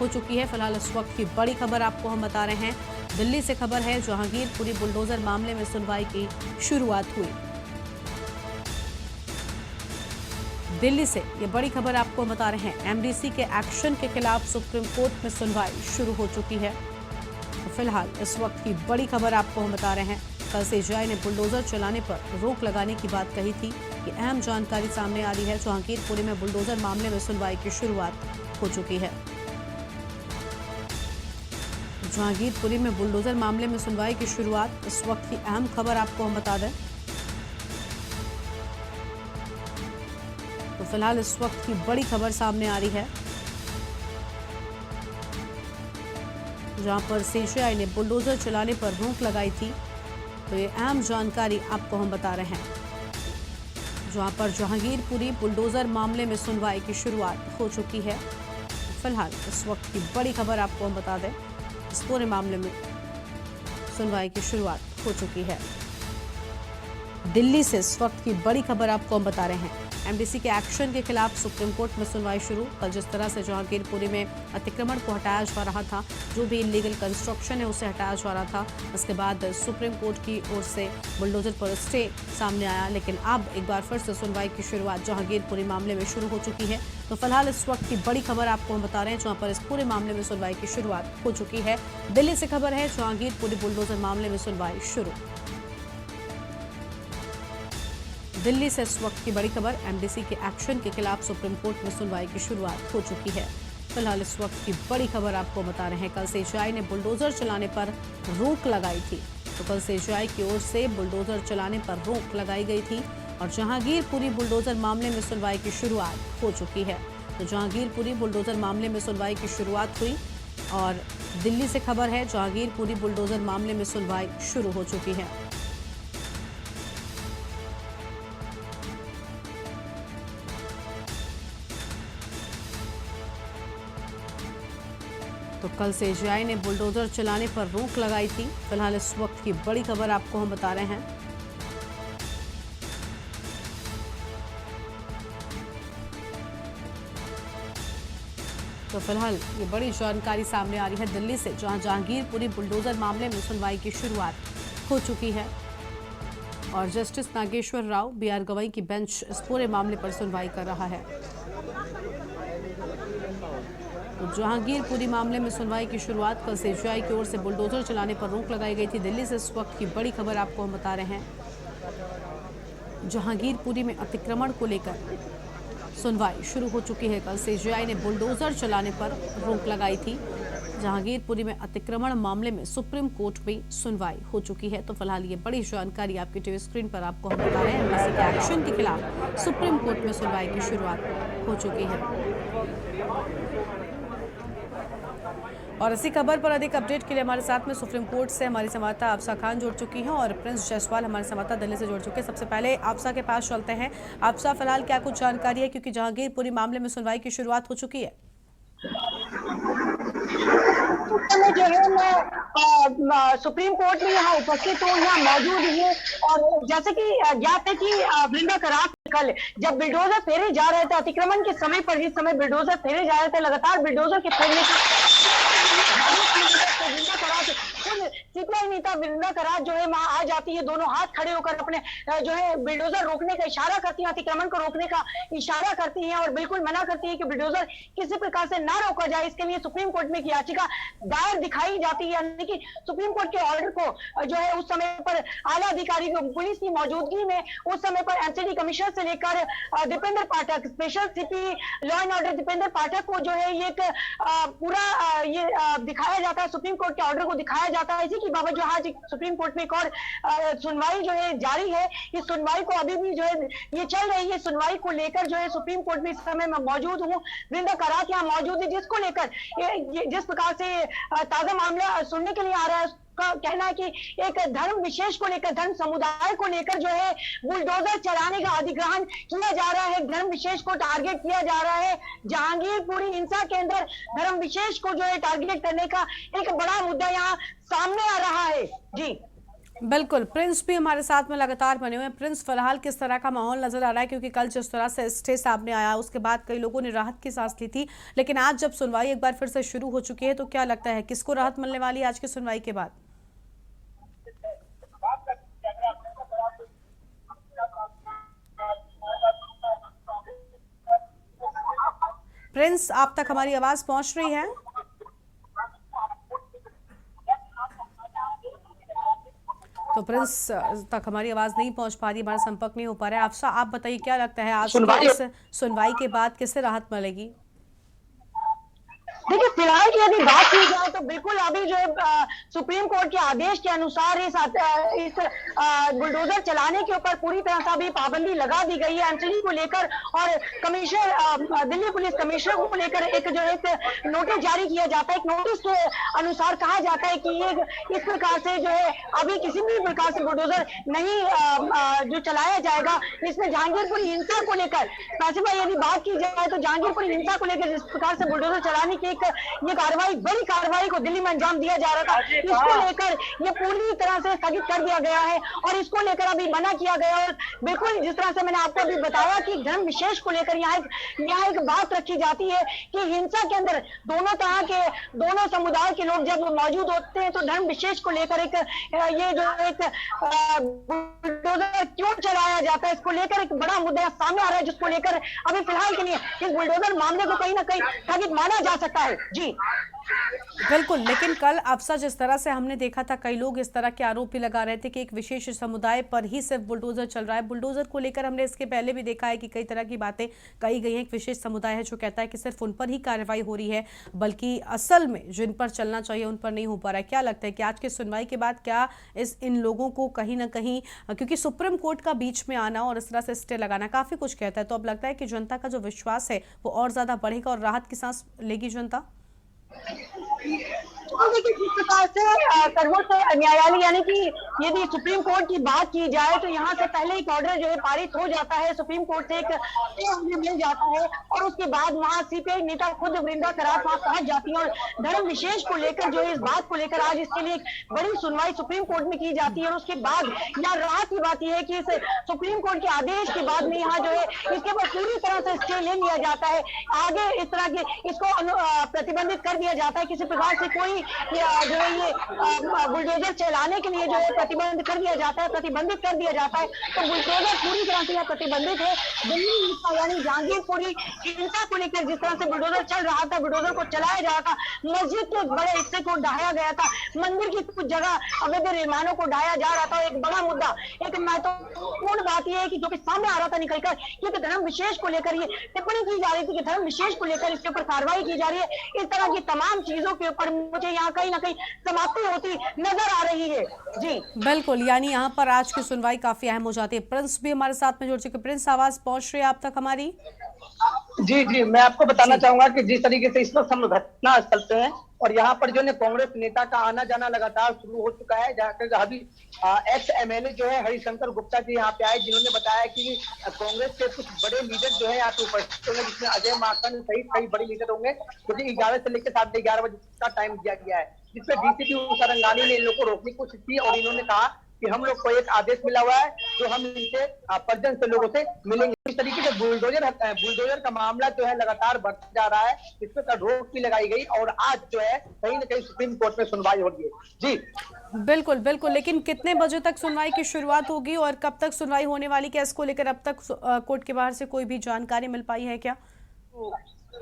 हो चुकी है। फिलहाल इस वक्त की बड़ी खबर आपको हम बता रहे हैं, दिल्ली से खबर है। जहांगीरपुरी बुलडोजर मामले में सुनवाई की शुरुआत हुई। दिल्ली से ये बड़ी खबर आपको बता रहे हैं, एमडीसी के एक्शन के खिलाफ सुप्रीम कोर्ट में सुनवाई शुरू हो चुकी है। तो फिलहाल इस वक्त की बड़ी खबर आपको हम बता रहे हैं, कल सीजेआई ने बुलडोजर चलाने पर रोक लगाने की बात कही थी। कि अहम जानकारी सामने आ रही है। जहांगीरपुरी में बुलडोजर मामले में सुनवाई की शुरुआत हो चुकी है। जहांगीरपुरी में बुलडोजर मामले में सुनवाई की शुरुआत, इस वक्त की अहम खबर आपको हम बता दें। तो फिलहाल इस वक्त की बड़ी खबर सामने आ रही है, जहां पर सीजेआई ने बुलडोजर चलाने पर रोक लगाई थी। तो ये अहम जानकारी आपको हम बता रहे हैं, जहां पर जहांगीरपुरी बुलडोजर मामले में सुनवाई की शुरुआत हो चुकी है। फिलहाल इस वक्त की बड़ी खबर आपको हम बता दें, इस पूरे मामले में सुनवाई की शुरुआत हो चुकी है। दिल्ली से इस वक्त की बड़ी खबर आपको हम बता रहे हैं, एमडीसी के एक्शन के खिलाफ सुप्रीम कोर्ट में सुनवाई शुरू। कल जिस तरह से जहांगीरपुरी में अतिक्रमण को हटाया जा रहा था, जो भी इलीगल कंस्ट्रक्शन है उसे हटाया जा रहा था, उसके बाद सुप्रीम कोर्ट की ओर से बुलडोजर पर स्टे सामने आया। लेकिन अब एक बार फिर से सुनवाई की शुरुआत जहांगीरपुरी मामले में शुरू हो चुकी है। तो फिलहाल इस वक्त की बड़ी खबर आपको हम बता रहे हैं, जहां पर इस पूरे मामले में सुनवाई की शुरुआत हो चुकी है। दिल्ली से खबर है, जहांगीरपुरी बुलडोजर मामले में सुनवाई शुरू। दिल्ली से इस वक्त की बड़ी खबर, एमडीसी के एक्शन के खिलाफ सुप्रीम कोर्ट में सुनवाई की शुरुआत हो चुकी है। फिलहाल इस वक्त की बड़ी खबर आपको बता रहे हैं, कल सीजेआई ने बुलडोजर चलाने पर रोक लगाई थी। तो कल सीजेआई की ओर से बुलडोजर चलाने पर रोक लगाई गई थी और जहांगीरपुरी बुलडोजर मामले में सुनवाई की शुरुआत हो चुकी है। तो जहांगीरपुरी बुलडोजर मामले में सुनवाई की शुरुआत हुई और दिल्ली से खबर है, जहांगीरपुरी बुलडोजर मामले में सुनवाई शुरू हो चुकी है। तो कल सीजेआई ने बुलडोजर चलाने पर रोक लगाई थी। फिलहाल इस वक्त की बड़ी खबर आपको हम बता रहे हैं। तो फिलहाल ये बड़ी जानकारी सामने आ रही है दिल्ली से, जहां जहांगीरपुरी बुलडोजर मामले में सुनवाई की शुरुआत हो चुकी है और जस्टिस नागेश्वर राव, बीआर गवई की बेंच इस पूरे मामले पर सुनवाई कर रहा है। तो जहांगीरपुरी मामले में सुनवाई की शुरुआत, कल सीजेआई की ओर से बुलडोजर चलाने पर रोक लगाई गई थी। दिल्ली से इस वक्त की बड़ी खबर आपको हम बता रहे हैं, जहांगीरपुरी में अतिक्रमण को लेकर सुनवाई शुरू हो चुकी है। कल सीजेआई ने बुलडोजर चलाने पर रोक लगाई थी। जहांगीरपुरी में अतिक्रमण मामले में सुप्रीम कोर्ट में सुनवाई हो चुकी है। तो फिलहाल ये बड़ी जानकारी आपकी टीवी स्क्रीन पर आपको हम बता रहे हैं, एमडीसी के एक्शन के खिलाफ सुप्रीम कोर्ट में सुनवाई की शुरुआत हो चुकी है। और इसी खबर पर अधिक अपडेट के लिए हमारे साथ में सुप्रीम कोर्ट से हमारी संवाददाता आफसा खान जुड़ चुकी हैं और प्रिंस जायसवाल हमारे संवाददाता दिल्ली से जुड़ चुके हैं। सबसे पहले आफसा के पास चलते हैं। आफसा, फिलहाल क्या कुछ जानकारी है, क्योंकि जहांगीरपुरी मामले में सुनवाई की शुरुआत हो चुकी है? जो है मैं सुप्रीम कोर्ट में यहाँ उपस्थित हूँ, यहाँ मौजूद हूँ और जैसे कि ज्ञात है कि वृंदा करार कल जब बिल्डोजर फेरे जा रहे थे, अतिक्रमण के समय पर, जिस समय बिल्डोजर फेरे जा रहे थे, लगातार बिल्डोजर के फेरने सीपीआई नेता वृंदा करार जो है वहां आ जाती है, दोनों हाथ खड़े होकर अपने जो है बिल्डोजर रोकने का इशारा करती है, अतिक्रमण को रोकने का इशारा करती हैं और बिल्कुल मना करती है कि बिल्डोजर किसी प्रकार से ना रोका जाए। इसके लिए सुप्रीम कोर्ट में एक याचिका दायर दिखाई जाती है, यानी कि सुप्रीम कोर्ट के ऑर्डर को जो है उस समय पर आला अधिकारी को पुलिस की मौजूदगी में उस समय पर एमसीडी कमिश्नर से लेकर Dipendra Pathak, special CP law and order Dipendra Pathak को जो है ये एक पूरा ये दिखाया जाता है, सुप्रीम कोर्ट के ऑर्डर को दिखाया जाता है। इसी की बाबत जो आज सुप्रीम कोर्ट में एक और सुनवाई जो है जारी है, इस सुनवाई को अभी भी जो है ये चल रही है। सुनवाई को लेकर जो है सुप्रीम कोर्ट में इस समय मैं मौजूद हूँ, वृंदा करार यहाँ मौजूद है, जिसको लेकर जिस प्रकार से ताजा मामला सुनने के लिए आ रहा है, का कहना है कि एक धर्म विशेष को लेकर, धर्म समुदाय को लेकर जो है बुलडोजर चलाने का अधिग्रहण किया जा रहा है, धर्म विशेष को टारगेट किया जा रहा है। जहांगीरपुरी हिंसा के अंदर धर्म विशेष को जो है टारगेट करने का एक बड़ा मुद्दा यहाँ सामने आ रहा है। जी बिल्कुल, प्रिंस भी हमारे साथ में लगातार बने हुए हैं। प्रिंस, फिलहाल किस तरह का माहौल नजर आ रहा है? क्योंकि कल जिस तरह से स्टे सामने आया, उसके बाद कई लोगों ने राहत की सांस ली थी, लेकिन आज जब सुनवाई एक बार फिर से शुरू हो चुकी है, तो क्या लगता है किसको राहत मिलने वाली है आज की सुनवाई के बाद? प्रिंस, आप तक हमारी आवाज पहुंच रही है? तो प्रिंस तक हमारी आवाज नहीं पहुंच पा रही, हमारा संपर्क नहीं हो पा रहा है। अफसा, आप बताइए क्या लगता है आज के सुनवाई इस सुनवाई के बाद किससे राहत मिलेगी? देखिए, फिलहाल की यदि बात की जाए तो बिल्कुल अभी जो है सुप्रीम कोर्ट के आदेश के अनुसार इस बुलडोजर चलाने के ऊपर पूरी तरह से अभी पाबंदी लगा दी गई है एमसीडी को लेकर। और कमिश्नर दिल्ली पुलिस कमिश्नर को लेकर एक जो है एक नोटिस जारी किया जाता है। एक नोटिस के अनुसार कहा जाता है कि ये इस प्रकार से जो है अभी किसी भी प्रकार से बुलडोजर नहीं जो चलाया जाएगा। इसमें जहांगीरपुरी हिंसा को लेकर काशिफा यदि बात की जाए तो जहांगीरपुरी हिंसा को लेकर जिस प्रकार से बुलडोजर चलाने की ये कार्रवाई, बड़ी कार्रवाई को दिल्ली में अंजाम दिया जा रहा था, इसको लेकर ये पूरी तरह से स्थगित कर दिया गया है और इसको लेकर अभी मना किया गया। और बिल्कुल जिस तरह से मैंने आपको अभी बताया कि धर्म विशेष को लेकर यहाँ एक बात रखी जाती है कि हिंसा के अंदर दोनों तरह के, दोनों समुदाय के लोग जब मौजूद होते हैं तो धर्म विशेष को लेकर एक ये जो एक बुलडोजर क्यों चलाया जाता है, इसको लेकर एक बड़ा मुद्दा सामने आ रहा है, जिसको लेकर अभी फिलहाल के लिए इस बुलडोजर मामले को कहीं ना कहीं स्थगित माना जा सकता है। जी बिल्कुल, लेकिन कल अफसा जिस तरह से हमने देखा था, कई लोग इस तरह के आरोप भी लगा रहे थे कि एक विशेष समुदाय पर ही सिर्फ बुलडोजर चल रहा है। बुलडोजर को लेकर हमने इसके पहले भी देखा है कि कई तरह की बातें कही गई हैं। एक विशेष समुदाय है जो कहता है कि सिर्फ उन पर ही कार्रवाई हो रही है, बल्कि असल में जिन पर चलना चाहिए उन पर नहीं हो पा रहा है। क्या लगता है कि आज की सुनवाई के बाद क्या इन लोगों को कहीं ना कहीं, क्योंकि सुप्रीम कोर्ट का बीच में आना और इस तरह से स्टे लगाना काफी कुछ कहता है, तो अब लगता है कि जनता का जो विश्वास है वो और ज्यादा बढ़ेगा और राहत की सांस लेगी जनता? देखिए, जिस प्रकार से सर्वोच्च न्यायालय यानी कि यदि सुप्रीम कोर्ट की बात की जाए तो यहाँ से पहले एक ऑर्डर जो है पारित हो जाता है, सुप्रीम कोर्ट से एक ऑर्डर मिल जाता है और उसके बाद वहाँ सीपीआई नेता खुद वृंदा करात वहाँ पहुंच जाती है और धर्म विशेष को लेकर जो है इस बात को लेकर आज इसके लिए एक बड़ी सुनवाई सुप्रीम कोर्ट में की जाती है। और उसके बाद यहाँ राहत की बात यह है कि इस सुप्रीम कोर्ट के आदेश के बाद में यहाँ जो है इसके ऊपर पूरी तरह से स्टे ले लिया जाता है। आगे इस तरह के इसको प्रतिबंधित कर दिया जाता है, किसी प्रकार से कोई जो है ये बुलडोजर चलाने के लिए जो है प्रतिबंध कर दिया जाता है, प्रतिबंधित कर दिया जाता है। तो बुलडोजर पूरी तरह से यह प्रतिबंधित है। दिल्ली हिंसा यानी जहांगीरपुरी हिंसा को लेकर जिस तरह से बुलडोजर चल रहा था, बुलडोजर को चलाया जा रहा था, मस्जिद के बड़े हिस्से को ढाया गया था, मंदिर की कुछ जगह अवैध निर्माणों को ढाया जा रहा था। एक बड़ा मुद्दा, एक महत्वपूर्ण बात यह है कि जो कि सामने आ रहा था निकलकर, क्योंकि धर्म विशेष को लेकर ये टिप्पणी की जा रही थी कि धर्म विशेष को लेकर इसके ऊपर कार्रवाई की जा रही है। इस तरह की तमाम चीजों के ऊपर मुझे यहाँ कहीं ना कहीं समाप्ति होती नजर आ रही है। जी बिल्कुल, यानी यहाँ पर आज की सुनवाई काफी अहम हो जाती है। प्रिंस भी हमारे साथ में जुड़ चुके। प्रिंस, आवाज पहुंच रही है आप तक हमारी? जी जी, मैं आपको बताना चाहूंगा कि जिस तरीके से इस वक्त हम घटना स्थल पे हैं और यहाँ पर जो है कांग्रेस नेता का आना जाना लगातार शुरू हो चुका है, जहाँ अभी एक्स एमएलए जो है हरिशंकर गुप्ता जी यहाँ पे आए, जिन्होंने बताया कि कांग्रेस के कुछ बड़े लीडर जो है यहाँ पे उपस्थित होंगे, जिसमें अजय माकन सहित कई बड़े लीडर होंगे, क्योंकि 11 से लेकर 11:30 बजे का टाइम दिया गया है, जिसमें डीसीपी उषा रंगानी ने इन लोग को रोकने की कोशिश की और इन्होंने कहा कि हम लोग को एक आदेश मिला हुआ है जो हम इनसे पर्जन से लोगों से मिलेंगे। इस तरीके से बुलडोजर का मामला जो है लगातार बढ़ता जा रहा है, इस पर रोक भी लगाई गई और आज जो है कहीं ना कहीं सुप्रीम कोर्ट में सुनवाई हो रही है। जी बिल्कुल बिल्कुल, लेकिन कितने बजे तक सुनवाई की शुरुआत होगी और कब तक सुनवाई होने वाली, क्या इसको लेकर अब तक कोर्ट के बाहर से कोई भी जानकारी मिल पाई है क्या?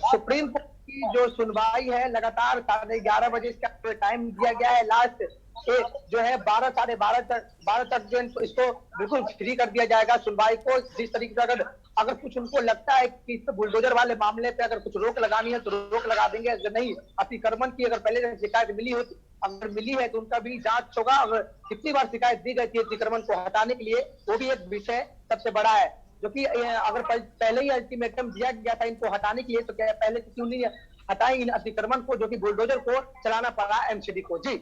सुप्रीम कोर्ट की जो सुनवाई है लगातार 11:30 बजे इसका टाइम दिया गया है। लास्ट जो है 12 साढ़े 12 तक जो इसको बिल्कुल फ्री कर दिया जाएगा सुनवाई को। जिस तरीके से अगर कुछ उनको लगता है कि इस बुलडोजर वाले मामले पे अगर कुछ रोक लगानी है तो रोक लगा देंगे, अगर नहीं अतिक्रमण की अगर पहले शिकायत मिली हो, अगर मिली है तो उनका भी जांच होगा। अगर कितनी बार शिकायत दी गई थी अतिक्रमण को हटाने के लिए, वो भी एक विषय सबसे बड़ा है, जो कि अगर पहले ही अल्टीमेटम दिया गया था इनको हटाने के लिए, तो क्या पहले क्यों नहीं हटाए इन अतिक्रमण को, जो कि बुलडोजर को चलाना पड़ा एमसीडी को। जी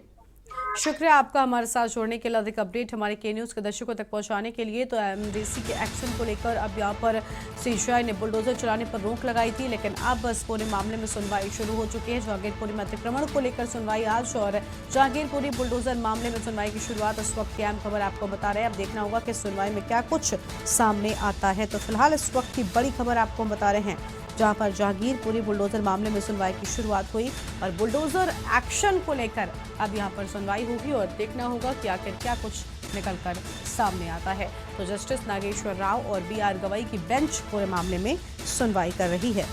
शुक्रिया आपका हमारे साथ जोड़ने के लिए। अधिक अपडेट हमारे के न्यूज़ के दर्शकों तक पहुंचाने के लिए। तो एमडीसी के एक्शन को लेकर अब यहां पर सीजीआई ने बुलडोजर चलाने पर रोक लगाई थी, लेकिन अब बस पूरे मामले में सुनवाई शुरू हो चुकी है। जहांगीरपुरी में अतिक्रमण को लेकर सुनवाई आज और जहांगीरपुरी बुलडोजर मामले में सुनवाई की शुरुआत इस वक्त की अहम खबर आपको बता रहे हैं। अब देखना होगा कि सुनवाई में क्या कुछ सामने आता है। तो फिलहाल इस वक्त की बड़ी खबर आपको बता रहे हैं, जहां पर जहांगीरपुरी बुलडोजर मामले में सुनवाई की शुरुआत हुई और बुलडोजर एक्शन को लेकर अब यहां पर सुनवाई होगी और देखना होगा कि आखिर क्या कुछ निकलकर सामने आता है। तो जस्टिस नागेश्वर राव और BR गवई की बेंच पूरे मामले में सुनवाई कर रही है।